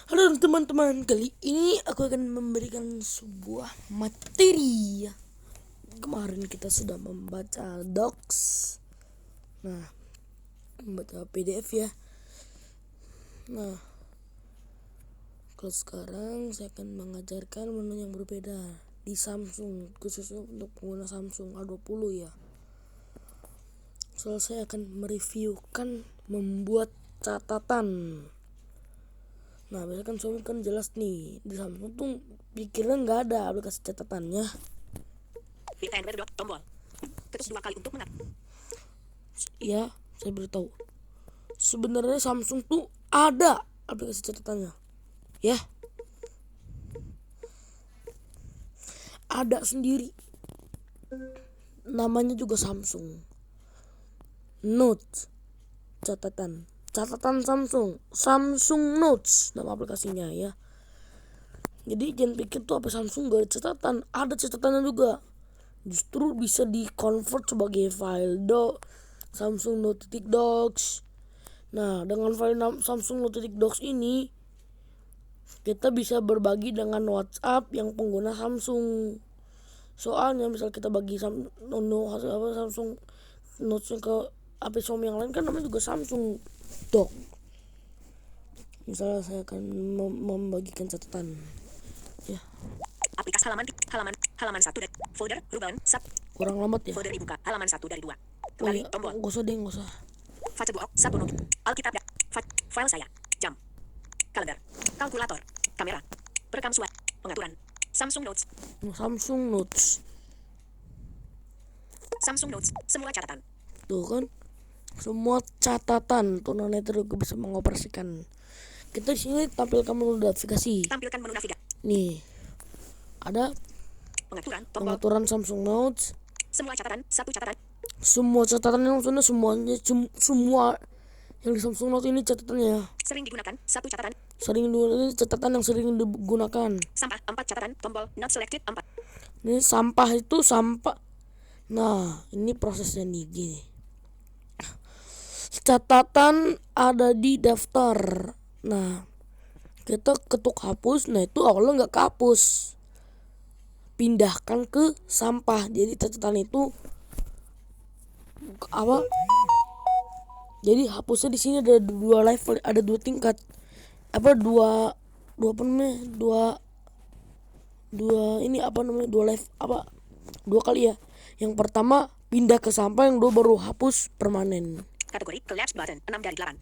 Halo teman-teman, kali ini aku akan memberikan sebuah materi. Kemarin kita sudah membaca docs, nah membaca PDF ya. Nah, kalau sekarang saya akan mengajarkan menu yang berbeda di Samsung, khususnya untuk pengguna Samsung A20 ya. Soalnya saya akan mereviewkan membuat catatan. Nah, biasanya kan suami kan jelas nih, di Samsung tuh pikirnya nggak ada aplikasi catatannya. Tombol. Ketuk 2 kali untuk menat. Ya, saya beritahu. Sebenarnya Samsung tuh ada aplikasi catatannya. Ya. Ada sendiri. Namanya juga Samsung Notes. Catatan Samsung Notes nama aplikasinya ya. Jadi jangan pikir tuh apa Samsung gak ada catatan, ada catatannya juga. Justru bisa di convert sebagai file Samsung Note Docs. Nah, dengan file Samsung Note Docs ini kita bisa berbagi dengan WhatsApp yang pengguna Samsung. Soalnya misal kita bagi Samsung Notes ke HP Xiaomi yang lain kan namanya juga Samsung Doc. Misalnya saya akan membagikan catatan ya. Aplikasi halaman 1 dari folder Ruban sub. Kurang lambat ya. Folder dibuka halaman 1 dari 2. Kembali tombol. Gak usah deh, gak usah. Facebook 1 not. Alkitab file saya. Jam. Kalender. Kalkulator. Kamera. Perekam suara. Pengaturan. Samsung Notes. Samsung Notes. Semua catatan. Tuh kan. Semua catatan tuh turunetra juga bisa mengoperasikan. Kita di sini tampilkan menu navigasi. Tampilkan menu navigasi. Nih. Ada pengaturan Samsung Notes. Semua catatan, satu catatan. Semua catatan yang semuanya semua yang di Samsung Note ini catatannya. Sering digunakan, satu catatan. Catatan yang sering digunakan. Sampah 4 catatan, tombol not selected 4. Ini sampah itu sampah. Nah, ini prosesnya nih gini. Catatan ada di daftar. Nah, kita ketuk hapus. Nah, itu awalnya nggak kehapus. Pindahkan ke sampah. Jadi catatan itu apa? Jadi hapusnya di sini ada dua level, ada dua tingkat. Dua kali ya. Yang pertama pindah ke sampah, yang dua baru hapus permanen. Kategori collapse button 6 dari 8.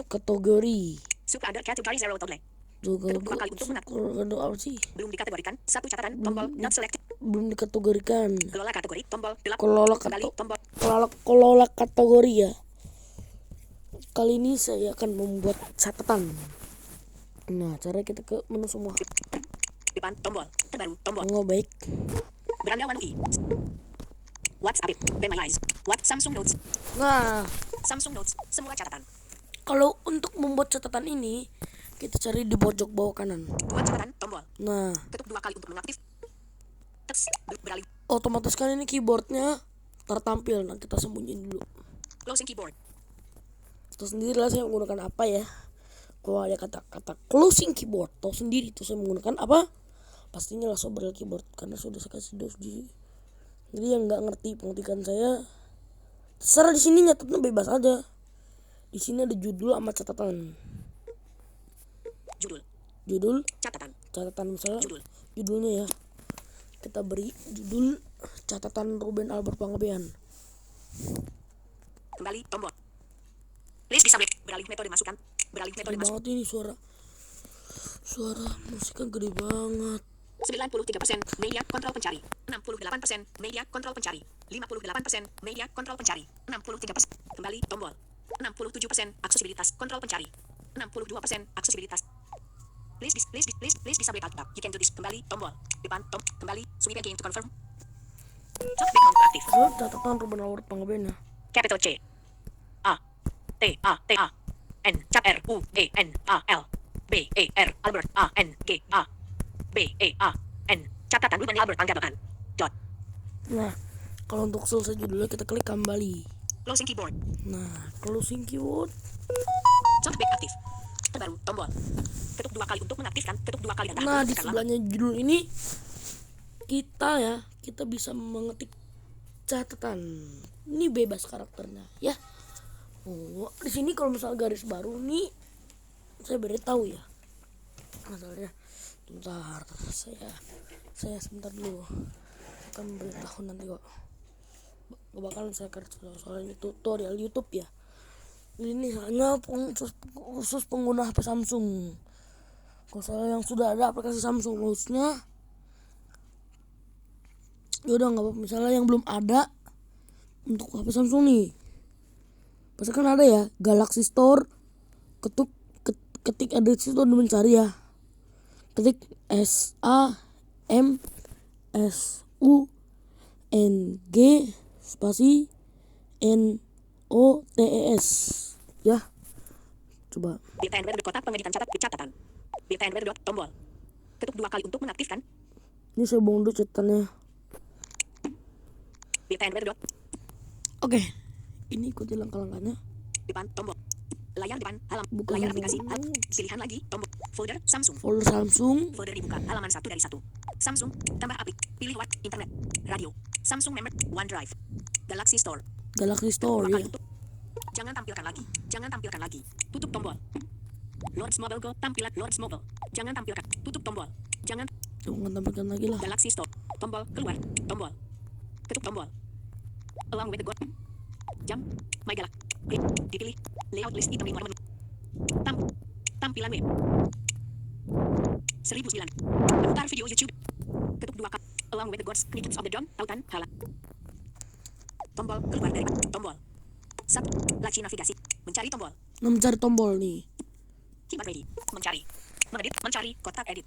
Kategori. Suka under category 0 total. Ketuk 2 kali untuk menat. Apa sih? Belum dikategorikan, satu catatan, tombol not selected. Belum dikategorikan. Kelola kategori, tombol kelola kategori ya. Kali ini saya akan membuat catatan. Nah, cara kita ke menu semua. Depan tombol terbaru tombol. Oh, baik. Beranda One WhatsApp, Bemalize, Samsung Notes. Nah, Samsung Notes, semua catatan. Kalau untuk membuat catatan ini, kita cari di pojok bawah kanan. Buat catatan, tombol. Nah, ketuk 2 kali untuk mengaktif. Beralih. Otomatis kan ini keyboardnya tertampil. Nah, kita sembunyiin dulu. Closing keyboard. Tahu sendiri lah saya menggunakan apa ya. Kalau ada kata-kata closing keyboard, tahu sendiri tuh saya menggunakan apa. Pastinya lah Sobral keyboard, karena sudah saya kasih dos di. Jadi yang nggak ngerti pengetikan saya, terserah di sini nyatetnya bebas aja. Di sini ada judul sama catatan. Judul. Catatan misalnya. Judulnya ya. Kita beri judul catatan Ruben Albert Panggabean. Kembali tombol. List bisa beralih metode masukkan. Banget ini suara musiknya gede banget. 93% media kontrol pencari, 68% media kontrol pencari, 58% media kontrol pencari, 63% kembali tombol, 67% aksesibilitas kontrol pencari, 62% aksesibilitas. Please disable alt tab. You can do this. Kembali tombol depan kembali sweep again to confirm. Talkback nonaktif. Catatan Ruben Albert Panggabean ya. Capital C A T A N cap R U E N A L B E R Albert A N G A B E A N catatan Ruben Albert Panggabean. Nah, kalau untuk selesai judulnya kita klik kembali. Closing keyboard. Nah, closing keyboard. Talkback aktif. Terbaru, tombol. Ketuk 2 kali untuk mengaktifkan, ketuk 2 kali dan tahan Nah, untuk di tekan lama. sebelahnya judul ini kita bisa mengetik catatan. Ini bebas karakternya ya. Oh, di sini kalau misal garis baru nih saya beritahu ya. Masalahnya bentar, saya sebentar dulu akan beritahu nanti kok. Gak bakalan saya kerja soalnya tutorial YouTube ya. Ini hanya khusus pengguna HP Samsung. Kalau saya yang sudah ada aplikasi Samsung maksudnya, yaudah nggak apa-apa. Misalnya yang belum ada untuk HP Samsung nih, pasti kan ada ya Galaxy Store. Ketik ada di situ dan mencari ya. Ketik SAMSUNG spasi NOTES ya. Coba. BTN kotak pengeditan catatan. BTN tombol. Ketuk 2 kali untuk mengaktifkan. Ini saya buang dulu catatannya. BTN Oke, ini ikuti langkah-langkahnya. depan tombol. Layar depan, Bukan layar halaman. aplikasi, pilihan lagi, tombol, folder Samsung. Folder Samsung. Folder dibuka, halaman 1 dari 1. Samsung, tambah aplik, pilih what, internet, radio, Samsung Member, OneDrive, Galaxy Store. Galaxy Store ya. Jangan tampilkan lagi. Tutup tombol. Lords Mobile Go, tampilan Lords Mobile. Jangan tampilkan, tutup tombol. Jangan, Jangan tampilkan lagi lah. Galaxy Store. Tombol, keluar, tombol. Ketuk tombol. Along with the go. Jam, My Galaxy. Klik, dipilih, layout list item 5 menu. Tampilan web. 1009. Putar video YouTube. Ketuk 2 kali. Along with the gods, knickets of the dawn, tautan, hala. Tombol, keluar dari tombol. 1. Laci navigasi. Mencari tombol. Nah, mencari tombol nih. Keyboard ready. Mencari. Mengedit, mencari, kotak edit.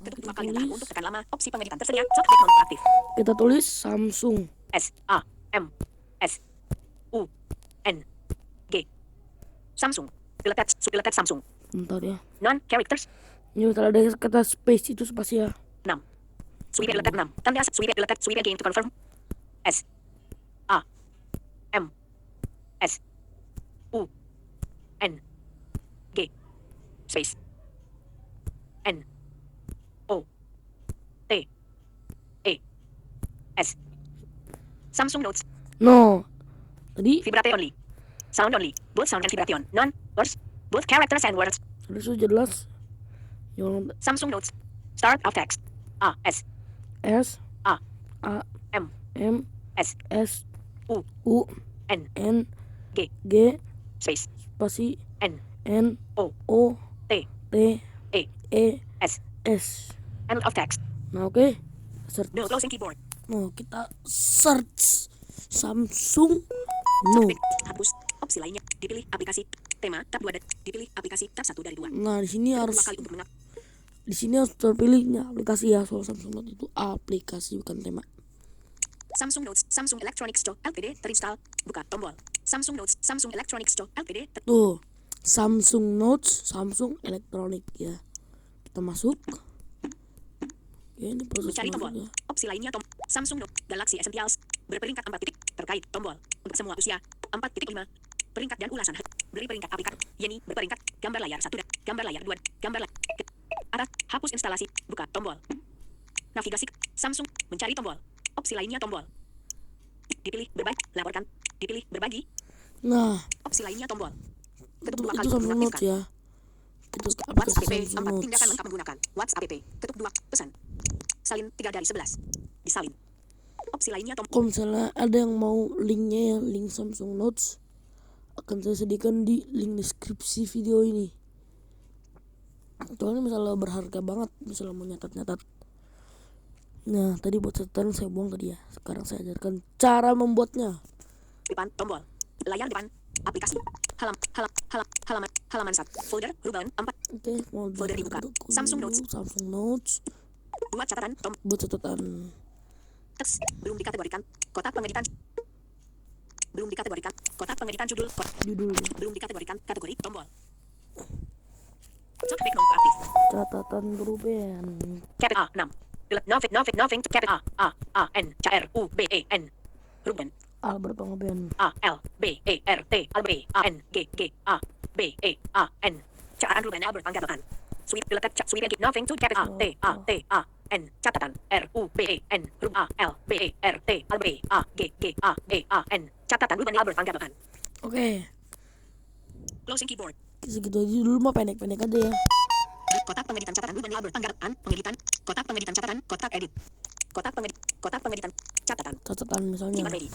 Ketuk 2 Kita kali dan tahan tulis. untuk tekan lama. Opsi pengeditan tersedia. Software non aktif. Kita tulis Samsung. SAMSUNG. Samsung. Filetet Samsung. Bentar ya. Non characters Ini kalau ada kata space itu spasi ya. 6. Swipe filetet 6. Tanda swipe again to confirm. SAMSUNG. Space. NOTES. Samsung Notes. No. Tadi Vibrate only. Sound only. Both sound and vibration. Non words. Both characters and words. sudah jelas. Yang Samsung Notes. Start of text. S S A A M M S S U U N N G G space spasi N N O O T T E E S. S. End of text. Nah, oke. Search. No closing keyboard. Nah, kita search Samsung Note. Note. Hapus. Opsi lainnya. Dipilih aplikasi. Tema tab 2 dipilih aplikasi tab 1 dari 2. Nah, di sini Ketuk harus 2 kali untuk harus terpilihnya aplikasi ya. Soal Samsung Note itu aplikasi bukan tema. Samsung Notes, Samsung Electronics Store Ltd terinstall. Buka tombol. Samsung Notes, Samsung Electronics Store Ltd. Tuh, Samsung Notes, Samsung Elektronik ya. Kita masuk. Ya, ini proses Mencari tombol. masuknya. Opsi lainnya Samsung Note Galaxy Essentials. Berperingkat 4 titik. Terkait tombol. Untuk semua usia. 4.5. Peringkat dan ulasan. Beri peringkat aplikasi. Yeni berperingkat. Gambar layar 1 dan gambar layar 2. Gambar layar. Arah. Hapus instalasi. Buka tombol. Navigasi. Samsung. Mencari tombol. Opsi lainnya tombol. Dipilih berbagi. Laporkan. Dipilih berbagi. Nah, Opsi lainnya tombol. itu, Ketuk 2 kali itu untuk Samsung Notes mengaktifkan. ya. Itu WhatsApp aplikasi app Samsung 4 tindakan Notes. lengkap menggunakan WhatsApp app. Ketuk 2 pesan. Salin 3 dari 11. Disalin. Opsi lainnya tombol. Kalau misalnya ada yang mau linknya ya, link Samsung Notes akan saya sediakan di link deskripsi video ini. Soalnya misalnya berharga banget, misalnya mau nyatat-nyatat. Nah, tadi buat catatan saya buang tadi ya. Sekarang saya ajarkan cara membuatnya. Depan tombol. Layar depan. Aplikasi. Halaman 1. Folder Ruben 4. Oke, mau Folder dibuka. Samsung Notes. Samsung Notes. Buat catatan tombol. Buat catatan. Teks belum dikategorikan. Kotak pengeditan. Belum dikategorikan. Kotak pengeditan judul. Judulnya. Belum dikategorikan kategori tombol. Cek non aktif. Catatan Ruben. Capital A 6. Nothing. Capital A N C R U B E N. Ruben. Albert Panggabean. A L B E R T A B A N G A B E A N. Caan Ruben Albert Panggabean. Sweep letak sweep and keep nothing to capital T A T A N catatan R U B E N R A L B E R T A B A G G A E A N catatan Ruben Albert Panggabean. Oke, Closing keyboard. segitu aja dulu mah, pendek-pendek aja ya. Kotak pengeditan catatan Ruben Albert Panggabean. Pengeditan. Kotak pengeditan catatan. Kotak edit. Kotak pengeditan catatan. Catatan misalnya. Keyboard ready.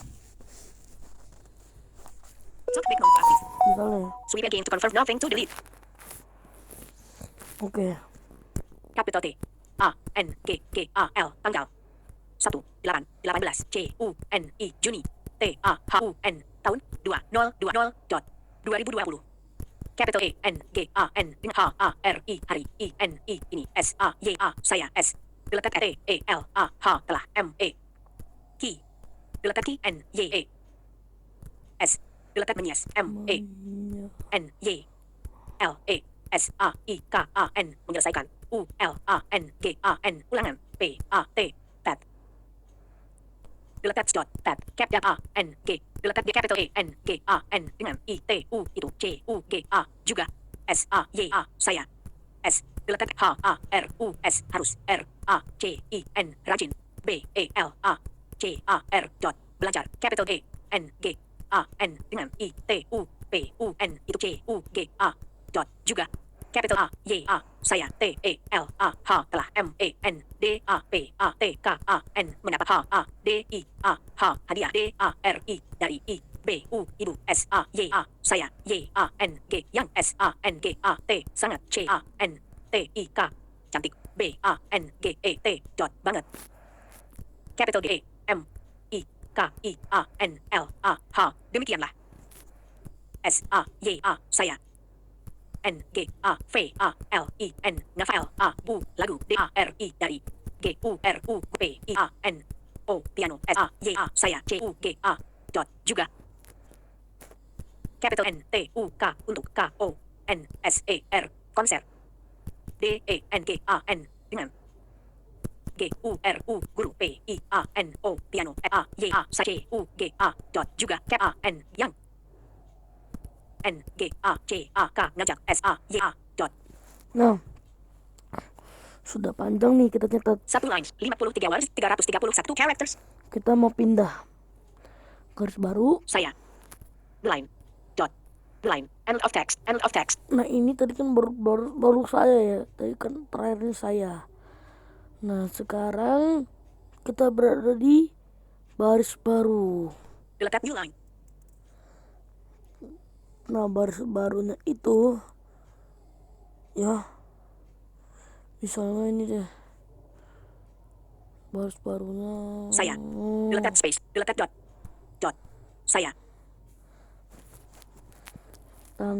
Talkback mode aktif. Misalnya. Sweep again to confirm nothing to delete. Oke. Capital T A N G G A L tanggal 1/8/18 C U N I Juni T A H U N tahun 2020. Capital E N G A N H A R I hari I N I ini S A Y A saya S letak T E L A H telah M E Ki letak Ki N Y E S letak menyes M E N Y L E S A I K A N menyelesaikan U L A N G A N ulangan P A T pad letak dot pad cap A N G letak D capital E N G A N dengan I T U itu C U G A juga S A Y A saya S letak H A R U S harus R A C I N rajin B E L A C A R dot belajar capital E N G A N dengan I T U P U N itu C U G A dot juga capital A Y A saya T E L A H telah M E N D A P A T K A N mendapat H A D I A H hadiah D A R I dari I B U ibu S A Y A saya Y A N G yang S A N G A T sangat C A N T I K cantik B A N G E T dot banget capital D E M I K I A N L A H demikianlah S A Y A saya N G A V A L I N Ngafal A U lagu D A R I dari G U R U P I A N O piano S A Y A saya C U G A dot juga capital N T U K untuk K O N S E R konser D E N G A N dengan G U R U guru P I A N O piano F A Y A C U G A dot juga K A N yang N G A C A K ngajak S A Y A dot. Nah, sudah panjang nih kita nyetat. Satu lines 53 words 331 characters. Kita mau pindah garis baru. Saya line dot line end of text. Nah ini tadi kan baru saya ya. Tadi kan terakhirnya saya. Nah sekarang kita berada di baris baru. Letak new line. Nah baris barunya itu ya misalnya ini deh baris barunya Saya letak space letak dot saya dan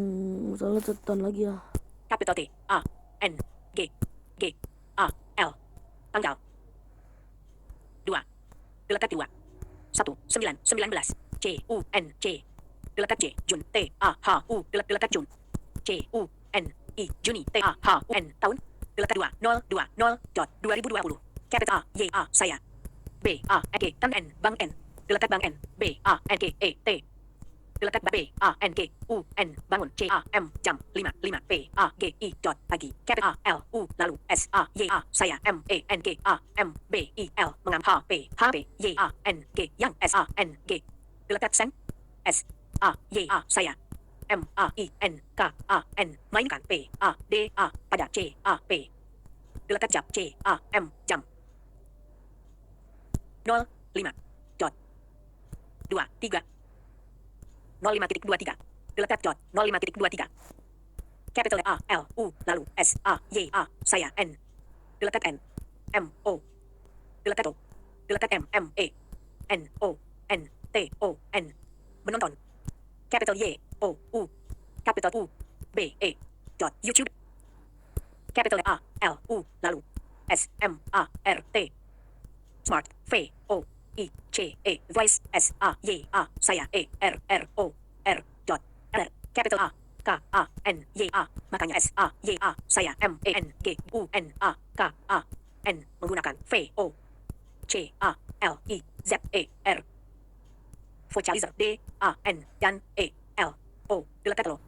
misalnya catatan lagi ya capital T A N G G A L tanggal 2 letak 2 19 C U N C letak J Jun T A H U letak Jun C U N I Juni T A H U N tahun letak 2020 dot 2020 capital A Y A saya B A N G tan N Bang N letak Bang N B A N G E T letak B A N G U N bangun C A M jam 5 P A G I dot pagi capital A L U lalu S A Y A saya M E N G A M B I L mengam H P Y A N G yang S A N G letak sen S A Y A saya M A I N K A N mainkan P A D A pada C A P letak jam C A M jam 05 dot 23 05.23 letak dot 05.23 capital A L U lalu S A Y A saya N letak N M O letak O letak M M E N O N T O N menonton capital Y O U capital U B E dot YouTube capital A L U lalu S M A R T smart V O I C E voice S A Y A saya E R R O R dot R capital A K A N Y A makanya S A Y A saya M E N G U N A K A N menggunakan V O C A L I Z E R vocalizer D A N dan E L O letak lo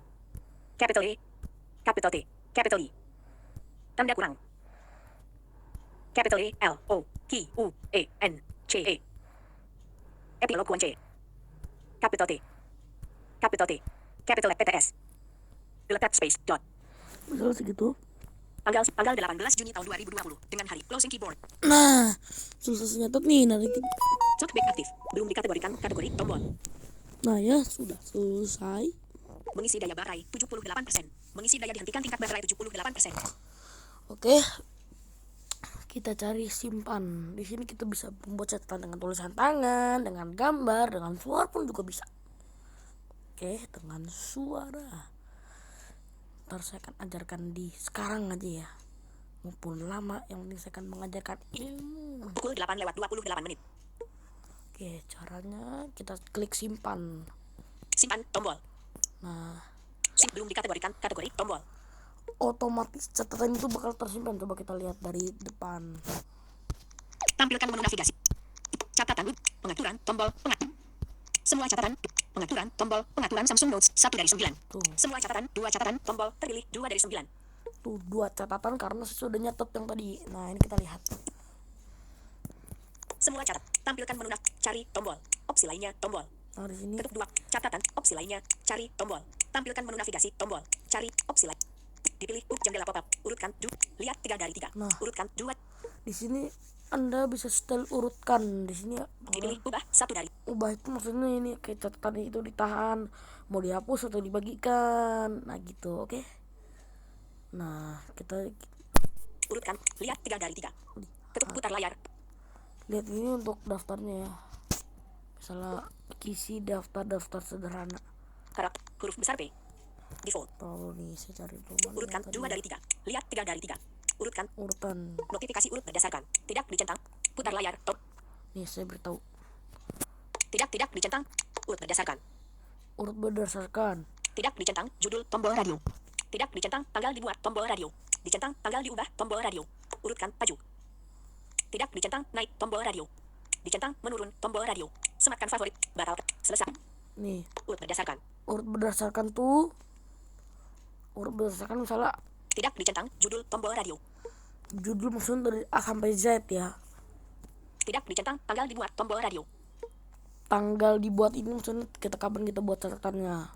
capital E Capital T. Capital E. Tanda kurang. Capital E, L, O, Q, U, E, N, C, E. Epilog kunci. Capital T. Capital T. Capital PTS. Letak space, dot. Misal segitu. Tanggal 18 Juni tahun 2020 dengan hari closing keyboard. Nah, selesai nyatet nih. Talkback aktif. Belum dikategorikan kategori tombol. Nah ya, sudah selesai. Mengisi daya baterai 78%. Mengisi daya dihentikan tingkat baterai 78%. Oke. Kita cari simpan. Di sini kita bisa membuat catatan dengan tulisan tangan, dengan gambar, dengan suara pun juga bisa. Oke, dengan suara. Ntar saya akan ajarkan di sekarang aja ya. Maupun lama, yang penting saya akan mengajarkan ilmu. Pukul 8:28 menit. Oke, caranya kita klik simpan. Simpan tombol. Nah, Belum dikategorikan kategori tombol. otomatis catatan itu bakal tersimpan. Coba kita lihat dari depan. Tampilkan menu navigasi. Catatan pengaturan tombol semua catatan pengaturan tombol pengaturan Samsung Notes 1 dari 9. Tuh. Semua catatan 2 catatan tombol terpilih 2 dari 9. Tuh 2 catatan karena saya sudah nyatet yang tadi. Nah, ini kita lihat. Semua catat. Tampilkan menu cari tombol. Opsi lainnya tombol. Nah, di sini Ketuk 2 catatan opsi lainnya cari tombol. Tampilkan menu navigasi tombol. Cari opsi lain. Dipilih jendela pop-up. Urutkan lihat 3 dari 3. Nah. Urutkan 2. di sini Anda bisa setel urutkan. Di sini Dipilih ubah 1 dari. ubah itu maksudnya ini kayak catatan itu ditahan, mau dihapus atau dibagikan. Nah, gitu. Oke. Nah, kita Urutkan lihat 3 dari 3. Ketuk putar layar. lihat ini untuk daftarnya ya. Misalnya isi daftar sederhana. Karakter huruf besar P. Default. Tahu nih, saya cari dulu. Urutkan 2 dari 3. Lihat 3 dari 3. Urutkan Urutan. notifikasi urut berdasarkan. Tidak dicentang. Putar layar. Top. Nih, saya beritahu. Tidak dicentang. Urut berdasarkan. Urut berdasarkan. Tidak dicentang. Judul tombol radio. Tidak dicentang. Tanggal dibuat tombol radio. Dicentang. Tanggal diubah tombol radio. Urutkan maju. Tidak dicentang. Naik tombol radio. Dicentang. Menurun tombol radio. Sematkan favorit. Batal. Selesai. Nih, Urut berdasarkan. urut berdasarkan tuh. Urut berdasarkan misalnya Tidak dicentang. Judul tombol radio. judul maksudnya dari A sampai Z ya. Tidak dicentang. Tanggal dibuat tombol radio. Tanggal dibuat ini maksudnya kita kapan kita buat catatannya.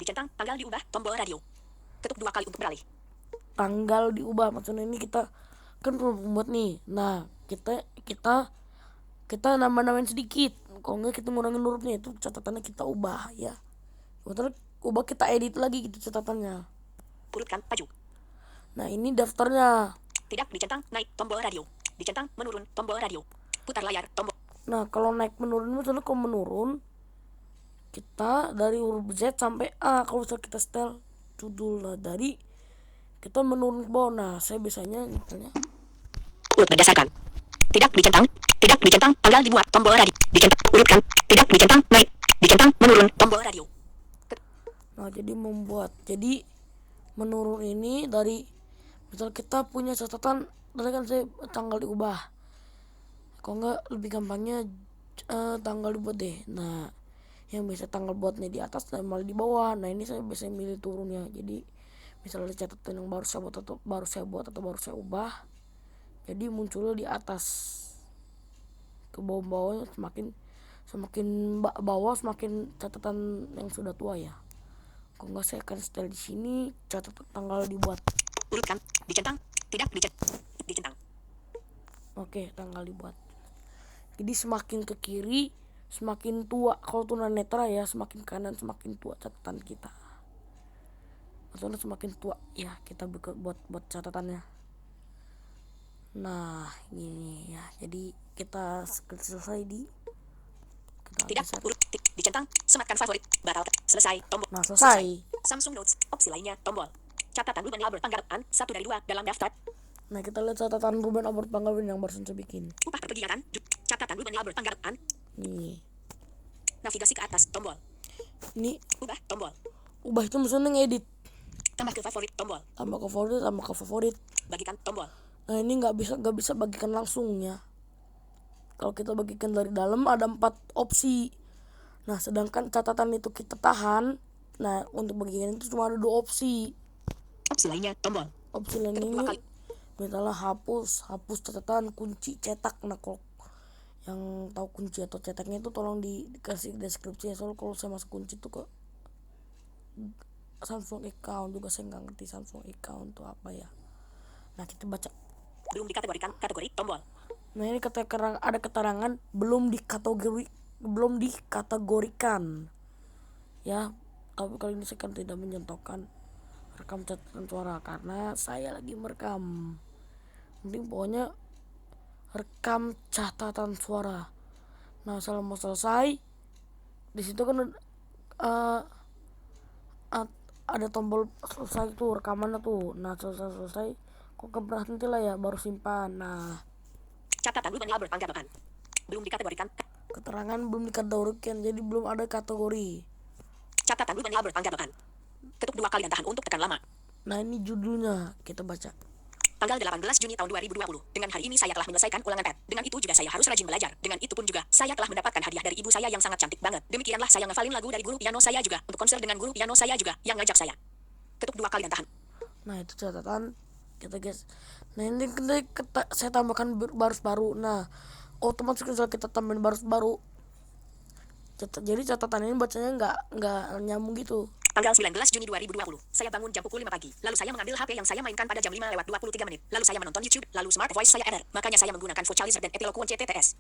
Dicentang. Tanggal diubah tombol radio. Ketuk 2 kali untuk beralih. Tanggal diubah maksudnya ini kita kan perlu membuat nih. Nah, kita nambah-nambahin sedikit. Kalau enggak kita ngurangin hurufnya, itu catatannya kita ubah ya. Betul, ubah kita edit lagi gitu catatannya. Urutkan maju. Nah, ini daftarnya. Tidak dicentang. Naik tombol radio. Dicentang. Menurun tombol radio. Putar layar tombol. Nah, kalau naik menurun misalnya kalau menurun kita dari huruf Z sampai A. Kalau misalnya kita setel judul lah dari kita menurun ke bawah. Nah, saya biasanya misalnya Urut berdasarkan. Tidak dicentang. Tidak dicentang. Tanggal dibuat tombol radio. Dicentang. Urutkan. Tidak dicentang. Naik. Dicentang. Menurun tombol radio. nah jadi membuat jadi menurun ini dari misal kita punya catatan tadi kan saya tanggal diubah. Kalau enggak lebih gampangnya tanggal dibuat deh. Nah, yang bisa tanggal buatnya di atas dan malah di bawah. Nah, ini saya bisa milih turunnya. Jadi misalnya catatan yang baru saya buat atau baru saya ubah, jadi munculnya di atas. Ke bawah-bawahnya semakin bawah semakin catatan yang sudah tua ya. Kalau enggak saya akan setel di sini catatan tanggal dibuat. Urutkan. Dicentang. Tidak dicentang. Oke, tanggal dibuat. Jadi semakin ke kiri semakin tua. Kalau tunanetra ya, semakin kanan semakin tua catatan kita. Maksudnya semakin tua ya kita buat catatannya. Nah, ini ya. Jadi kita selesai di Tidak urut. Dicentang. Sematkan favorit. Batal. Selesai. Tombol. Nah, selesai. Samsung Notes. Opsi lainnya tombol. Catatan Ruben Albert tanggapan 1 dari 2 dalam daftar. Nah, kita lihat catatan Ruben Albert Panggalwin yang barusan saya bikin. Upah perkegiatan. Catatan Ruben Albert tanggapan. Nih. Navigasi ke atas tombol. Ini Ubah tombol. ubah itu maksudnya ngedit. Tambah ke favorit tombol. Tambah ke favorit. Bagikan tombol. Nah, ini nggak bisa bagikan langsung ya. Kalau kita bagikan dari dalam ada 4 opsi. Nah, sedangkan catatan itu kita tahan. Nah, untuk bagikan itu cuma ada 2 opsi. Opsi lainnya, tombol. Opsi lain Ketuk 2 ini kali. misalnya hapus catatan, kunci, cetak. Nah kalau yang tahu kunci atau cetaknya itu tolong dikasih deskripsi ya, soalnya kalau saya masuk kunci tuh ke Samsung account juga saya nggak ngerti Samsung account itu apa ya. Nah kita baca. Belum dikategorikan, kategori, tombol. Nah ini ada keterangan belum dikategorikan ya, tapi kali ini saya kan tidak menyentuhkan rekam catatan suara karena saya lagi merekam. Penting pokoknya rekam catatan suara. Nah selama selesai di situ kan ada tombol selesai tuh rekamannya tuh. Nah selesai kok berhenti lah ya, baru simpan. Nah Catatan Ruben Albert tanggapan. Belum dikategorikan. keterangan belum dikategorikan, jadi belum ada kategori. Catatan Ruben Albert tanggapan. Ketuk 2 kali dan tahan untuk tekan lama. Nah ini judulnya kita baca. Tanggal 18 Juni tahun 2020. Dengan hari ini saya telah menyelesaikan ulangan PET. Dengan itu juga saya harus rajin belajar. Dengan itu pun juga saya telah mendapatkan hadiah dari ibu saya yang sangat cantik banget. Demikianlah saya ngafalin lagu dari guru piano saya juga. Untuk konser dengan guru piano saya juga yang ngajak saya. Ketuk 2 kali dan tahan. Nah itu catatan kita guys. Nah ini saya tambahkan baris baru. Nah otomatis kalau kita tambahin baris baru, jadi catatan ini bacanya nggak nyambung gitu. Tanggal 19 Juni 2020. Saya bangun jam pukul 5 pagi. Lalu saya mengambil HP yang saya mainkan pada jam 5:23. Lalu saya menonton YouTube. Lalu smart voice saya error. Makanya saya menggunakan vocalizer dan Epiloquent CTTS.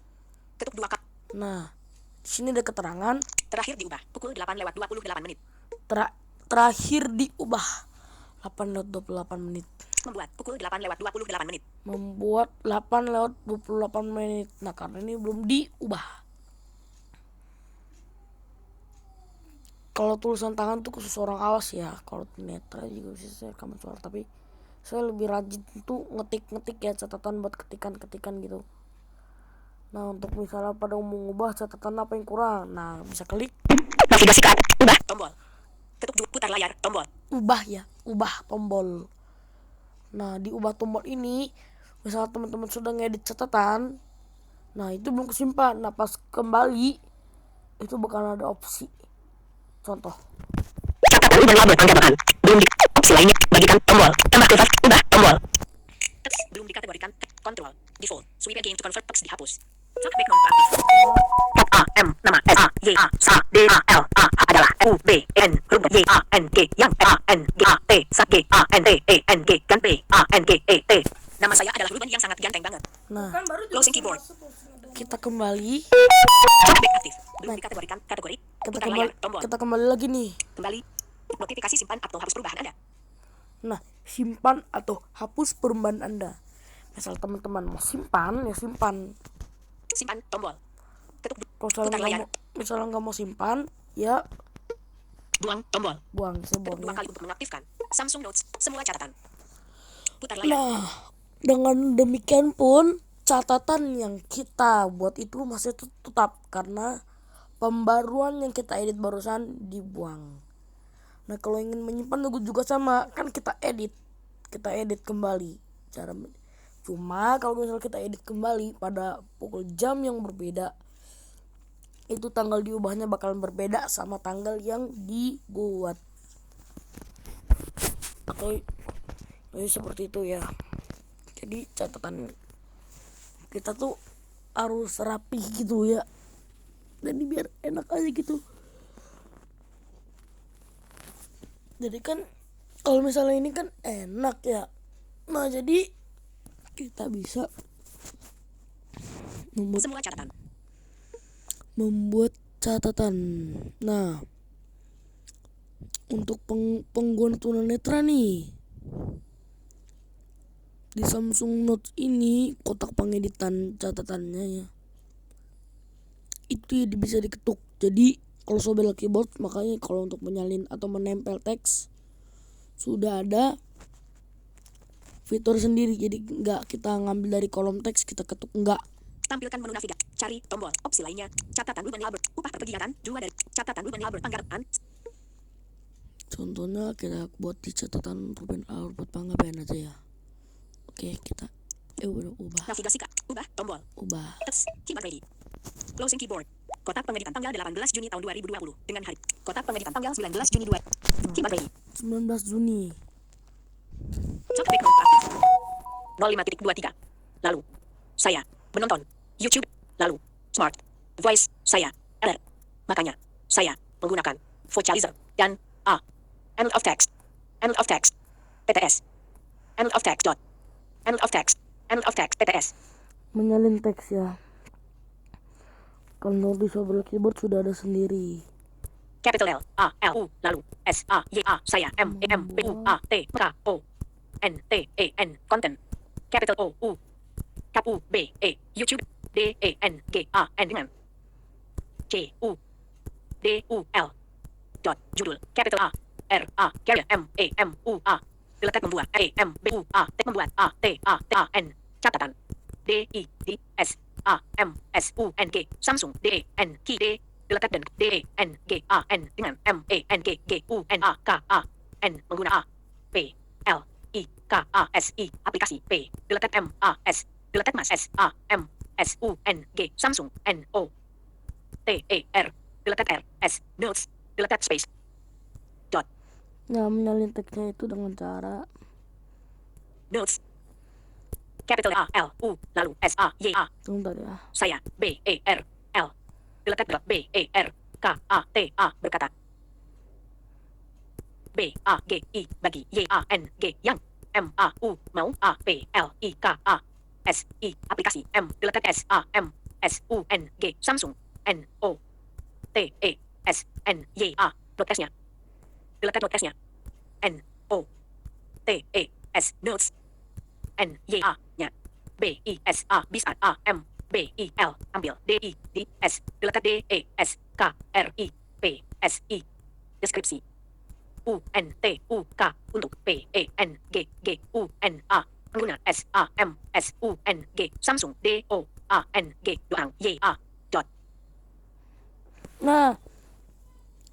Ketuk 2 kali. Nah di sini ada keterangan Terakhir diubah. Pukul 8:28. terakhir diubah 8:28. Membuat. Pukul 8:28. Membuat 8:28. Nah karena ini belum diubah. Kalau tulisan tangan tuh khusus orang awas ya. Kalau netra juga bisa saya rekaman suara, tapi saya lebih rajin tuh ngetik ya, catatan buat ketikan gitu. Nah untuk misalnya pada mau ngubah catatan apa yang kurang, nah bisa klik Navigasi ke atas. Ubah. Tombol. Ketuk 2 putar layar. Tombol. ubah tombol. Nah di ubah tombol ini misalnya teman-teman sudah ngedit catatan, nah itu belum kesimpan. Nah pas kembali itu bakal ada opsi. Contoh. Catatan Ruben Albert tanggapan. Belum opsi lainnya. Bagikan tombol. Tambah kulkas. Ubah. Tombol. Teks. Belum dikategorikan. Kontrol. Default. Sweep again to convert teks dihapus. Talkback non-aktif. Tab A M nama S A Y A S A D A L A adalah U B N huruf Y A N G yang A N G A T S G A N T E N G dan P A N G E T. Nama saya adalah Ruben yang sangat ganteng banget. Nah Closing keyboard. kita kembali. Talkback aktif. Belum dikategorikan kategori. Putar layar. Tombol. Kita kembali lagi nih. Kembali. Notifikasi simpan atau hapus perubahan Anda. Nah simpan atau hapus perubahan Anda. Misal teman-teman mau simpan ya simpan. Simpan tombol. Ketuk Kalau putar layar. misalnya nggak mau simpan ya Buang tombol. saya Ketuk 2 buangnya. kali untuk mengaktifkan. Samsung Notes. Semula catatan. Putar layar. Nah dengan demikian pun catatan yang kita buat itu masih tetap karena pembaruan yang kita edit barusan dibuang. Nah kalau ingin menyimpan juga sama, kan kita edit kembali cara. Cuma kalau misalnya kita edit kembali pada pukul jam yang berbeda, itu tanggal diubahnya bakalan berbeda sama tanggal yang dibuat. Atau seperti itu ya. Jadi catatan kita tuh harus rapi gitu ya. Jadi biar enak aja gitu. Jadi kan kalau misalnya ini kan enak ya. Nah jadi kita bisa Semula catatan. membuat catatan. Nah untuk pengguna tunanetra nih, di Samsung Note ini kotak pengeditan catatannya ya itu ya bisa diketuk. Jadi kalau sobel keyboard, makanya kalau untuk menyalin atau menempel teks sudah ada fitur sendiri, jadi nggak kita ngambil dari kolom teks kita ketuk, enggak. Tampilkan menu navigasi. Cari tombol. Opsi lainnya. Catatan Ruben Albert. Upah perkegiatan. 2 dari. Catatan Ruben Albert tanggapan. Contohnya kita buat di catatan Ruben Albert Panggabean aja ya. Oke kita ubah Navigasi ke. Ubah. Tombol. ubah Teks. Keyboard ready. Closing keyboard. Kotak pengeditan tanggal 18 Juni tahun 2020. Dengan hari. Kotak pengeditan tanggal 19 Juni 2. Keyboard ready. 19 Juni. Talk background aktif. 05.23. Lalu, saya menonton YouTube. Lalu, smart voice saya error. Makanya, saya menggunakan vocalizer dan end of text. End of text. PTS. End of text. Dot. End of text. End of text. PTS. Menyalin teks ya. Kalau di Sobrel Keyboard sudah ada sendiri. Capital L A L U lalu S A Y A saya M E M B U A T K O N T E N content capital O U K U B E YouTube D E N G A N dengan C U D U L dot judul capital A R A carrier M E M U A Delegate membuat E M B U A T membuat A T A T A N catatan D I D S A M S U N G Samsung D E N K D Delegate dan D E N G A N dengan M E N G G U N A K A N mengguna A P L I K A S I aplikasi P Delegate M A S Delegate Mas S A M S U N G Samsung N O T E R Delegate R S Notes Delegate space dot Nah, menyalin teksnya itu dengan cara Notes capital A L U lalu S A Y A sebentar ya. saya B E R L Delegate B E R K A T A berkata B A G I bagi Y A N G yang M A U mau A P L I K A S I aplikasi M Delegate S A M S U N G Samsung N O T E S N Y A notesnya Delegate notesnya N O T E S notes N Y A nya B I S A bisa A M B I L ambil D I D S Delegate D E S K R I P S I deskripsi U N T U K untuk P E N G G U N A pengguna S A M S U N G Samsung D O A N G doang Y A dot Nah,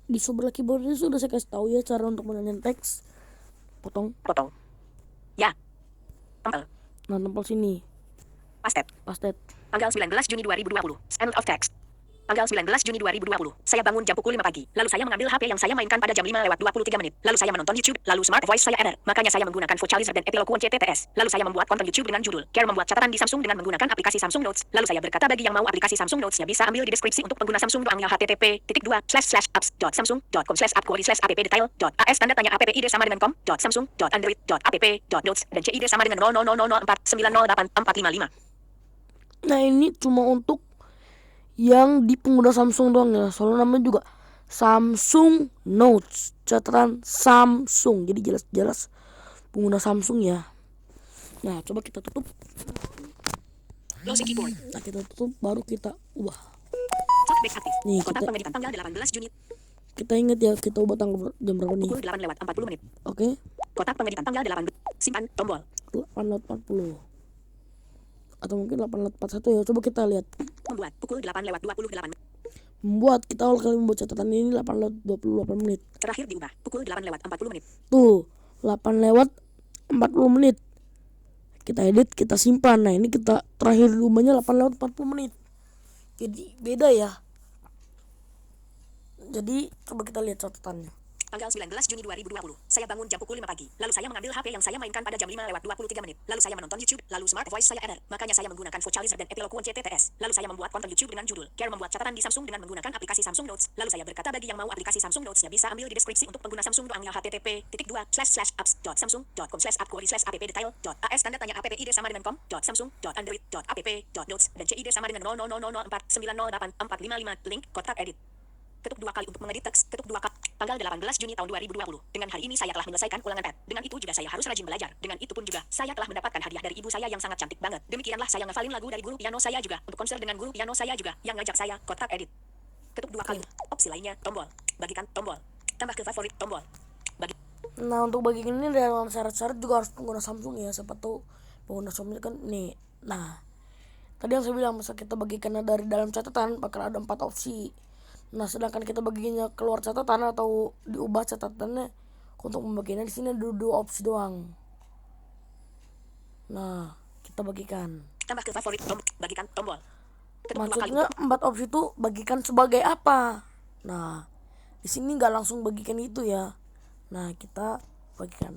di Sobrel Keyboard ini sudah saya kasih tahu ya cara untuk menyalin teks. Potong. ya tempel Nah, tempel sini. pastet Pastet. tanggal 19 Juni 2020 end of text Tanggal 19 Juni 2020, saya bangun jam pukul 5 pagi. Lalu saya mengambil HP yang saya mainkan pada jam 5:23. Lalu saya menonton YouTube, lalu smart voice saya error. Makanya saya menggunakan vocalizer dan Epiloquent CTTS. Lalu saya membuat konten YouTube dengan judul Care membuat catatan di Samsung dengan menggunakan aplikasi Samsung Notes. Lalu saya berkata bagi yang mau aplikasi Samsung Notes-nya bisa ambil di deskripsi untuk pengguna Samsung doangnya http://apps.samsung.com/app-detail.as tanda tanya app id sama dengan com.samsung.android.app.notes dan cid sama dengan 000049084555. Nah, ini cuma untuk yang di pengguna Samsung doang ya. Soalnya namanya juga Samsung Notes, catatan Samsung. Jadi jelas-jelas pengguna Samsung ya. Nah, coba kita tutup. Closing keyboard. Nah, kita tutup baru kita ubah. Talkback aktif. Nih, Kotak kita- pengeditan tanggal 18 Juni. Kita ingat ya, kita ubah tanggal jam berapa nih? Pukul 8:40. Oke. Kotak pengeditan tanggal 18. Simpan tombol. 8:40 atau mungkin 8:41 ya. Coba kita lihat. Membuat pukul 8:28. Membuat kita awal kali membuat catatan ini 8:28. Terakhir diubah pukul 8:40. Tuh, 8:40. Kita edit, kita simpan. Nah, ini kita terakhir diubahnya 8:40. Jadi beda ya. Jadi coba kita lihat catatannya. Tanggal 19 Juni 2020. Saya bangun jam pukul 5 pagi. Lalu saya mengambil HP yang saya mainkan pada jam 5:23. Lalu saya menonton YouTube. Lalu smart voice saya error. Makanya saya menggunakan vocalizer dan Epiloquent CTTS. Lalu saya membuat konten YouTube dengan judul Care membuat catatan di Samsung dengan menggunakan aplikasi Samsung Notes. Lalu saya berkata bagi yang mau aplikasi Samsung Notes-nya bisa ambil di deskripsi untuk pengguna Samsung doangnya http://apps.samsung.com/app-detail.as tanda tanya app id sama dengan com.samsung.android.app.notes dan cid sama dengan 000049084555 link kotak edit. Ketuk 2 kali untuk mengedit teks. Ketuk 2 kali. Tanggal 18 Juni tahun 2020. Dengan hari ini saya telah menyelesaikan ulangan pad. Dengan itu juga saya harus rajin belajar. Dengan itu pun juga saya telah mendapatkan hadiah dari ibu saya yang sangat cantik banget. Demikianlah saya ngafalin lagu dari guru piano saya juga. Untuk konser dengan guru piano saya juga yang ngajak saya. Kotak edit. Ketuk 2 kali. Opsi lainnya tombol. Bagikan tombol. Tambah ke favorit tombol. Bagi. Nah, untuk bagian ini dalam syarat-syarat juga harus pengguna Samsung ya. Siapa tahu pengguna Samsung kan nih. Nah, tadi yang saya bilang misal kita bagikannya dari dalam catatan bakal ada 4 opsi. Nah, sedangkan kita baginya keluar catatan atau diubah catatannya, untuk membaginya di sini ada 2 opsi doang. Nah, kita bagikan. Tambah ke favorit tombol. Bagikan tombol. Ketuk 2 kali. Maksudnya 4 opsi itu bagikan sebagai apa? Nah, di sini nggak langsung bagikan itu ya. Nah, kita bagikan.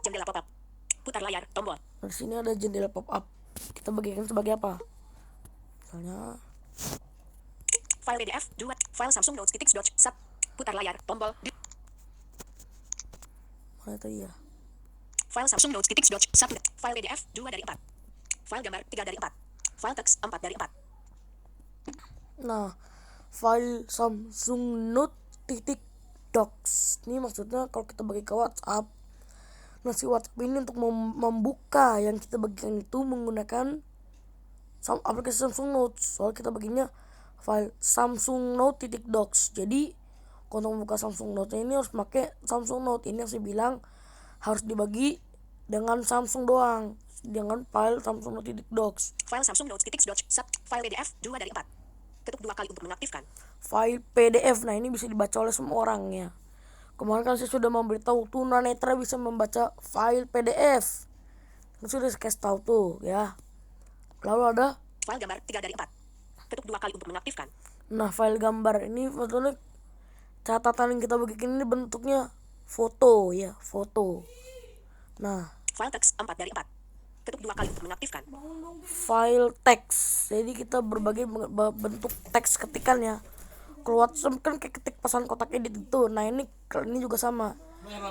Jendela pop-up. Putar layar, tombol. Nah, di sini ada jendela pop-up. Kita bagikan sebagai apa? Misalnya File PDF 2. File Samsung Notes titik dot sat. Putar layar, tombol. mana tadi ya? File Samsung Notes titik dot 1. File PDF 2 dari 4. File gambar 3 dari 4. File teks 4 dari 4. Nah, file Samsung Note titik docs ini maksudnya kalau kita bagi ke WhatsApp. Nah, si WhatsApp ini untuk membuka yang kita bagikan itu menggunakan aplikasi Samsung Notes. Soal kita baginya file Samsung Note titik docs. Jadi kalau untuk membuka Samsung Note ini harus pakai Samsung Note. Ini yang saya bilang harus dibagi dengan Samsung doang, dengan file Samsung Note titik docs. File Samsung Notes titik dot sat. File PDF 2 dari 4. Ketuk 2 kali untuk mengaktifkan. File PDF, nah ini bisa dibaca oleh semua orang ya. Kemarin kan saya sudah memberitahu tunanetra bisa membaca file PDF. Itu sudah saya kasih tahu tuh ya. Lalu ada File gambar 3 dari 4. Ketuk 2 kali untuk mengaktifkan. nah file gambar ini sebetulnya catatan yang kita bagikan ini bentuknya foto ya, foto. Nah, File teks 4 dari 4. Ketuk 2 kali untuk mengaktifkan. file teks. Jadi kita berbagai bentuk teks ketikannya. Kalau WhatsApp kan kayak ketik pesan kotak edit itu. Nah, ini juga sama.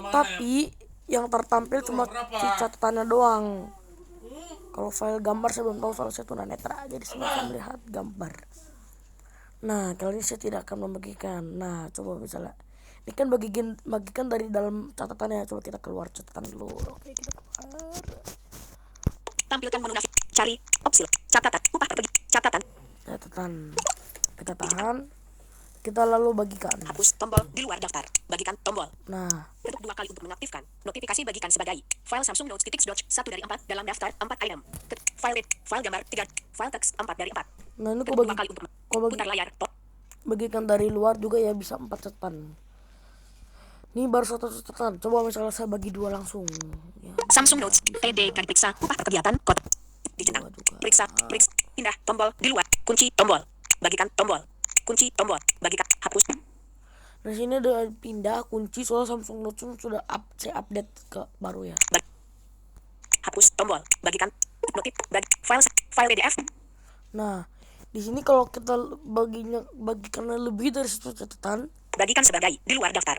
Tapi yang tertampil cuma catatannya doang. Kalau file gambar saya belum tahu, soal saya tunanetra. Jadi saya bisa melihat gambar. Nah, kali ini saya tidak akan membagikan. Nah, coba misalnya ini kan bagikan dari dalam catatannya. Coba kita keluar catatan dulu. Oke, kita keluar. Tampilkan menu navigasi. Cari. Opsi. Catatan. Upah terbagi. Catatan. Catatan. Kita tahan. Kita lalu bagikan. Hapus tombol di luar daftar. Bagikan tombol. Nah, Ketuk 2 kali untuk mengaktifkan. Notifikasi bagikan sebagai file Samsung Notes titik dot 1 dari 4 dalam daftar 4 item. File gambar 3. File teks 4 dari 4. nah ini Ketuk 2 kali untuk putar layar. bagikan dari luar juga ya, bisa 4 catatan. Ini baru 1 catatan. Coba misalnya saya bagi 2 langsung ya. Samsung Notes TD kan periksa upah kegiatan kota dicetak. Periksa pindah tombol di luar kunci tombol bagikan tombol kunci tombol bagikan hapus. Nah, sini ada pindah kunci soal Samsung Note sudah saya update ke baru ya. Hapus tombol bagikan file PDF. Nah, di sini kalau kita bagikan lebih dari 1 catatan, Bagikan sebagai di luar daftar.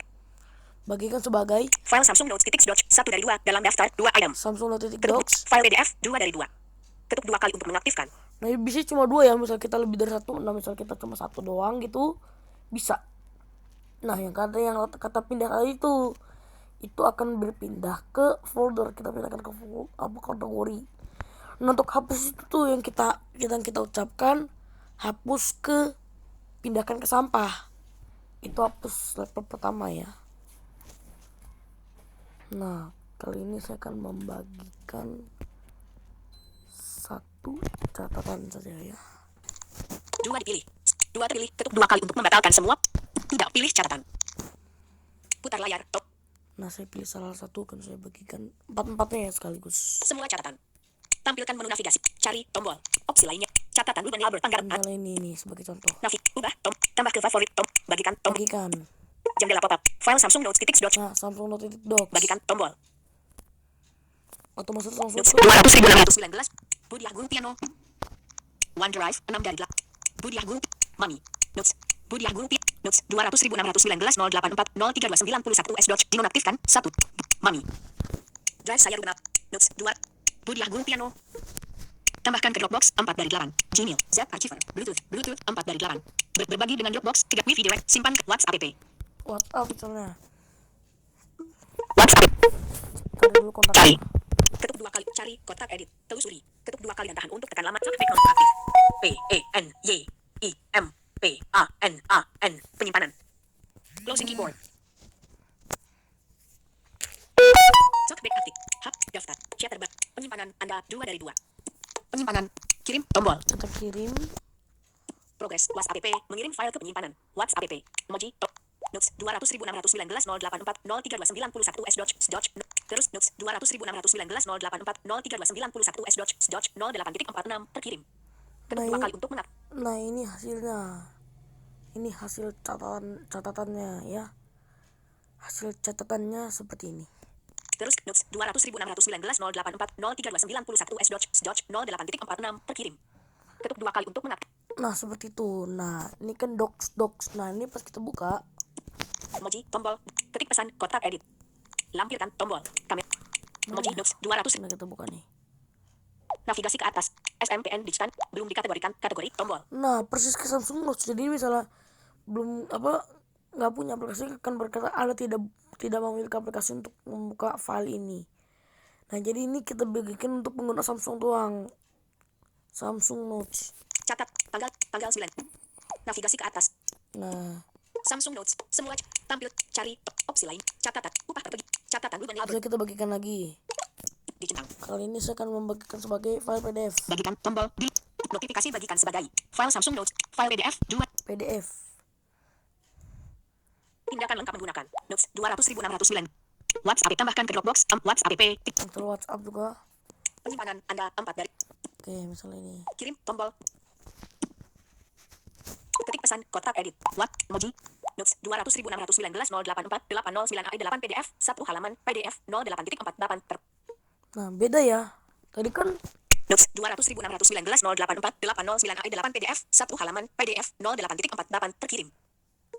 bagikan sebagai File Samsung Notes titik dot 1 dari 2 dalam daftar 2 item. Samsung Note titik Ketuk docs. file PDF 2 dari 2. Ketuk 2 kali untuk mengaktifkan. Nah, bisa cuma 2 ya, misal kita lebih dari 1. Nah, misal kita cuma 1 doang gitu bisa. Nah, yang kata pindah tadi itu akan berpindah ke folder, kita pindahkan ke kategori. Nah, untuk hapus itu tuh yang kita ucapkan, hapus ke pindahkan ke sampah. Itu hapus level pertama ya. Nah, kali ini saya akan membagikan 1 catatan saja ya. 2 dipilih. 2 terpilih. Ketuk 2 kali untuk membatalkan semua. Tidak pilih catatan. Putar layar. Top. Nah, saya pilih salah satu, kan saya bagikan 4-4-nya ya sekaligus. Semua catatan. Tampilkan menu navigasi. Cari tombol. Opsi lainnya. Catatan Ruben Albert Tanggaran. Misalnya ini sebagai contoh. Ubah. Tambah ke favorit. Bagikan tombol. Bagikan. Jendela pop-up. File Samsung Notes titik dot. Nah, Samsung Note titik docs. Bagikan tombol. Atau maksud langsung Notes ke 200.619. Budi Agung Piano. OneDrive 6 dari 8. Budi Agung Mami. Notes. Budi Agung Notes 200.619 084 032991 S. Dinonaktifkan 1. Mami. Drive saya Ruben Notes 2. Budi Agung Piano. Tambahkan ke Dropbox 4 dari 8. Gmail. Zap Archiver. Bluetooth 4 dari 8. Berbagi dengan Dropbox 3 Wi-Fi direct. Simpan ke WhatsApp app. WhatsApp misalnya. WhatsApp. Cari dulu kontak. Cari. Ketuk 2 kali. Cari kotak edit. Telusuri. Ketuk 2 kali dan tahan untuk tekan lama. Background aktif. PENYIMPANAN. Penyimpanan. Closing keyboard. Talkback aktif. Hub daftar. Chat terbaik. Penyimpanan Anda 2 dari 2. Penyimpanan. Kirim tombol. Kita kirim. Progres. WhatsApp app. Mengirim file ke penyimpanan. WhatsApp app. Emoji. Top. Notes 200.619 084 032991 S. Terus notes 200.619 084 032991 S. 08.46 terkirim. Ketuk 2 kali untuk mengat. Nah, ini hasilnya. Ini hasil catatannya ya. Hasil catatannya seperti ini. Terus notes 200.619.084.03291 terkirim. Ketuk 2 kali untuk mengaktifkan. Nah seperti itu. Nah ini kan docs. Nah ini pas kita buka. Emoji tombol. Ketik pesan kotak edit. Lampirkan tombol. Kamera. Emoji notes 200. Nah kita buka nih. Navigasi ke atas. SMPN Dikstan. Belum dikategorikan. Kategori tombol. Nah persis ke Samsung Notes. Jadi misalnya belum nggak punya aplikasi kan berkata Anda tidak memiliki aplikasi untuk membuka file ini. Nah jadi ini kita bagikan untuk pengguna Samsung doang. Samsung Notes. Catat tanggal 9. Navigasi ke atas. Nah Samsung Notes. Semua tampil cari opsi lain. Catatan upah pergi. Catatan beban label. bisa kita bagikan lagi. Dicentang. Kali ini saya akan membagikan sebagai file PDF. Bagikan tombol di notifikasi bagikan sebagai file Samsung Notes. File PDF 2. PDF. Tindakan lengkap menggunakan Notes 200.609. WhatsApp tambahkan ke Dropbox. WhatsApp Untuk WhatsApp juga. penyimpanan Anda 4 dari. Oke misalnya ini. Kirim tombol. Ketik pesan kotak edit. Emoji. Notes 200.619.084.809 PDF 1 halaman PDF 08.48 per. Nah beda ya. Tadi kan Notes 200.619.084.809 PDF 1 halaman PDF 08.48 terkirim.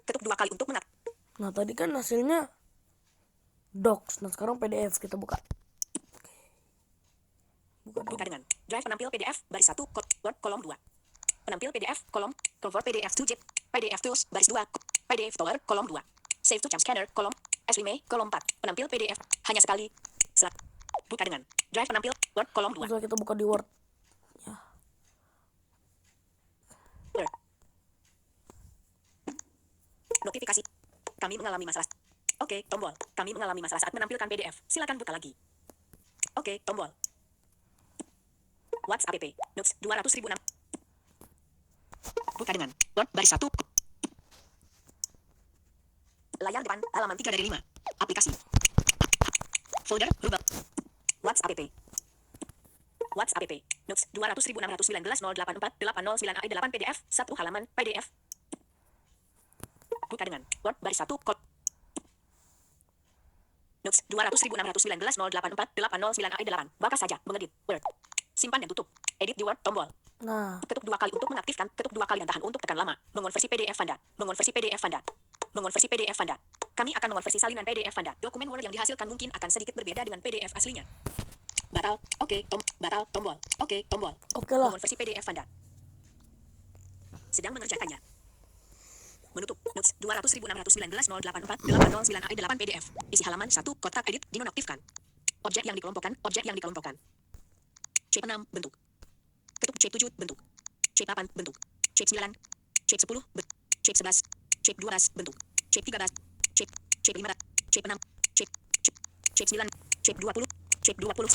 Ketuk 2 kali untuk Nah tadi kan hasilnya docs. Nah sekarang PDF kita buka. buka dengan Drive penampil PDF baris 1 Word kolom 2. Penampil PDF kolom Convert PDF to zip PDF tools baris 2 PDF Toler kolom 2. Save to Jump Scanner kolom S5 kolom 4. Penampil PDF hanya sekali. Buka dengan Drive penampil Word kolom 2. Misalnya kita buka di Word. Ya. Word. Notifikasi. Kami mengalami masalah. Oke, tombol. Kami mengalami masalah saat menampilkan PDF. Silakan buka lagi. Oke, tombol. WhatsApp Notes 200.006. Buka dengan Word baris 1. Layar depan halaman 3 dari 5. Aplikasi. Folder rubah. WhatsApp Notes 200.619.084.809 PDF 1 halaman PDF. Buka dengan Word baris 1 Notes 200.619.084.809 Buka saja mengedit Word. Simpan dan tutup. Edit di Word tombol. Nah Ketuk 2 kali untuk mengaktifkan. Ketuk 2 kali dan tahan untuk tekan lama. Mengonversi PDF Anda. Mengonversi PDF Anda. Mengonversi PDF Anda. Kami akan mengonversi salinan PDF Anda. Dokumen Word yang dihasilkan mungkin akan sedikit berbeda dengan PDF aslinya. Batal. Oke. Batal tombol. Oke tombol. oke lah. Mengonversi PDF Anda. Sedang mengerjakannya. Menutup. Notes 200.619.084.809 PDF. Isi halaman 1 kotak edit dinonaktifkan. Objek yang dikelompokkan. C6 bentuk. Ketuk C7 bentuk. C8 bentuk. C9. C10 bentuk. C11. C12 bentuk. C13. C15. C6. C9. C20. C20.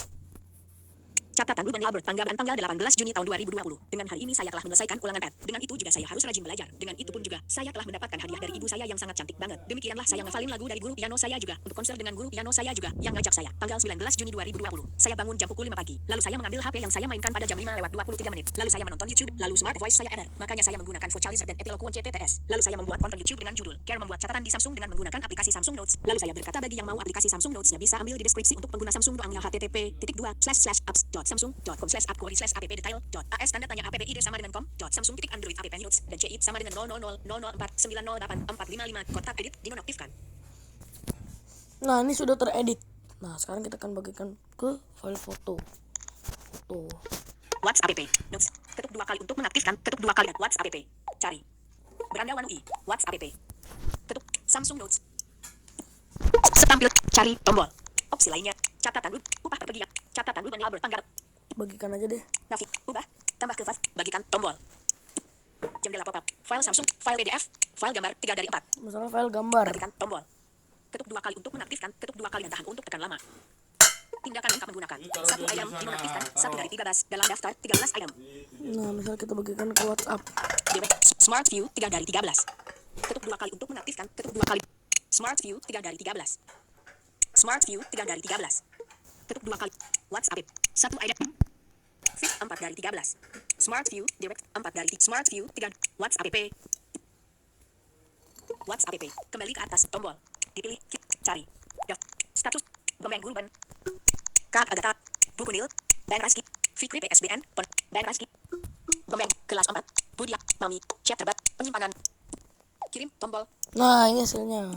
Catatan beban Albert tanggal 18 Juni tahun 2020. Dengan hari ini saya telah menyelesaikan ulangan pad. Dengan itu juga saya harus rajin belajar. Dengan itu pun juga saya telah mendapatkan hadiah dari ibu saya yang sangat cantik banget. Demikianlah saya ngafalin lagu dari guru piano saya juga. Untuk konser dengan guru piano saya juga yang ngajak saya. Tanggal 19 Juni 2020. Saya bangun jam pukul 5 pagi. Lalu saya mengambil HP yang saya mainkan pada jam 5:23. Lalu saya menonton YouTube. Lalu smart voice saya error. Makanya saya menggunakan Vocalizer dan Epiloquent CTTS. Lalu saya membuat konten YouTube dengan judul Care membuat catatan di Samsung dengan menggunakan aplikasi Samsung Notes. Lalu saya berkata bagi yang mau aplikasi Samsung Notes-nya bisa ambil di deskripsi untuk pengguna Samsung doangnya http://apps.samsung.com/app.detail.as tanda tanya app id sama dengan com.samsung.android app notes dan cid sama dengan 00004908455 kotak edit dinonaktifkan. Nah ini sudah teredit. Nah sekarang kita akan bagikan ke file foto. WhatsApp notes. Ketuk 2 kali untuk mengaktifkan. Ketuk 2 kali WhatsApp. Cari. Beranda Wanui. WhatsApp. Ketuk Samsung Notes. Setampil cari tombol. Opsi lainnya. Catatan upah perpergian. Catatan beban Albert tanggal. Bagikan aja deh. Navig ubah. Tambah ke file. Bagikan tombol. Jendela pop-up. File Samsung. File PDF. File gambar 3 dari 4. Misalnya file gambar. Bagikan tombol. Ketuk 2 kali untuk mengaktifkan. Ketuk 2 kali dan tahan untuk tekan lama. Tindakan lengkap menggunakan. 1 item dinonaktifkan. 1 dari 13. Dalam daftar 13 item. Nah misal kita bagikan ke WhatsApp. Smart View 3 dari 13. Ketuk 2 kali untuk mengaktifkan. Ketuk 2 kali. Smart View 3 dari 13. Smart View 3 dari 13. Ketuk 2 kali. WhatsApp. 1 item. Fit 4 dari 13. Smart View Direct 4 dari Smart View 3. WhatsApp. WhatsApp. Kembali ke atas tombol. Dipilih cari. Status Gombeng Gulben. Kak Agatha. Buku Nil. Bang Raski. Fikri PSBN. Bang Raski. Gombeng. Kelas 4. Budia. Mami. Chat terbat. Penyimpanan. Kirim tombol. Nah, ini hasilnya.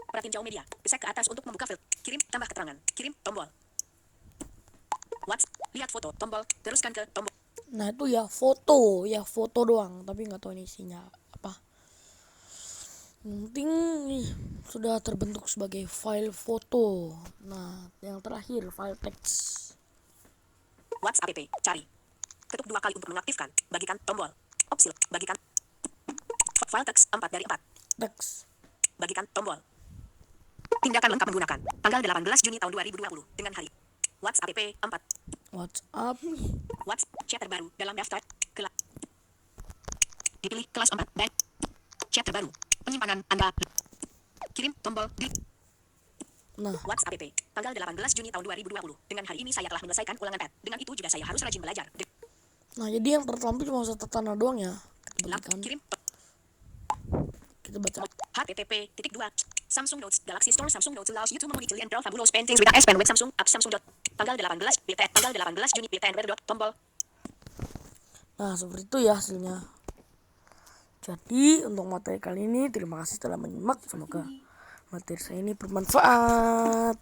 Perhatiin jauh media. Geser ke atas untuk membuka filter. Kirim tambah keterangan. Kirim tombol. WhatsApp. Lihat foto. Tombol. Teruskan ke tombol. Nah, itu ya foto doang, tapi nggak tahu ini isinya apa. Yang penting nih sudah terbentuk sebagai file foto. Nah, yang terakhir file teks. WhatsApp app. Cari. Ketuk 2 kali untuk mengaktifkan. Bagikan tombol. Opsi. Bagikan. File teks 4 dari 4. Teks. Bagikan tombol. Tindakan lengkap menggunakan. Tanggal 18 Juni tahun 2020. Dengan hari. WhatsApp app 4. WhatsApp. WhatsApp. Chat terbaru. Dalam daftar. Kelas. Dipilih kelas 4. Baik. Chat terbaru. Penyimpanan Anda. Kirim tombol. Nah, WhatsApp app. Tanggal 18 Juni tahun 2020. Dengan hari ini saya telah menyelesaikan ulangan pad. Dengan itu juga saya harus rajin belajar. nah jadi yang tertampil cuma satu tanda doang ya. Kita berikan. Kirim. Kita baca. http://. Samsung Notes Galaxy Store. Samsung Notes allows you to monitor and draw fabulous paintings with a S Pen with Samsung app. Samsung. Tanggal 18 tanggal 18 Juni tombol. Nah, seperti itu ya hasilnya. Jadi untuk materi kali ini terima kasih telah menyimak. Semoga materi saya ini bermanfaat.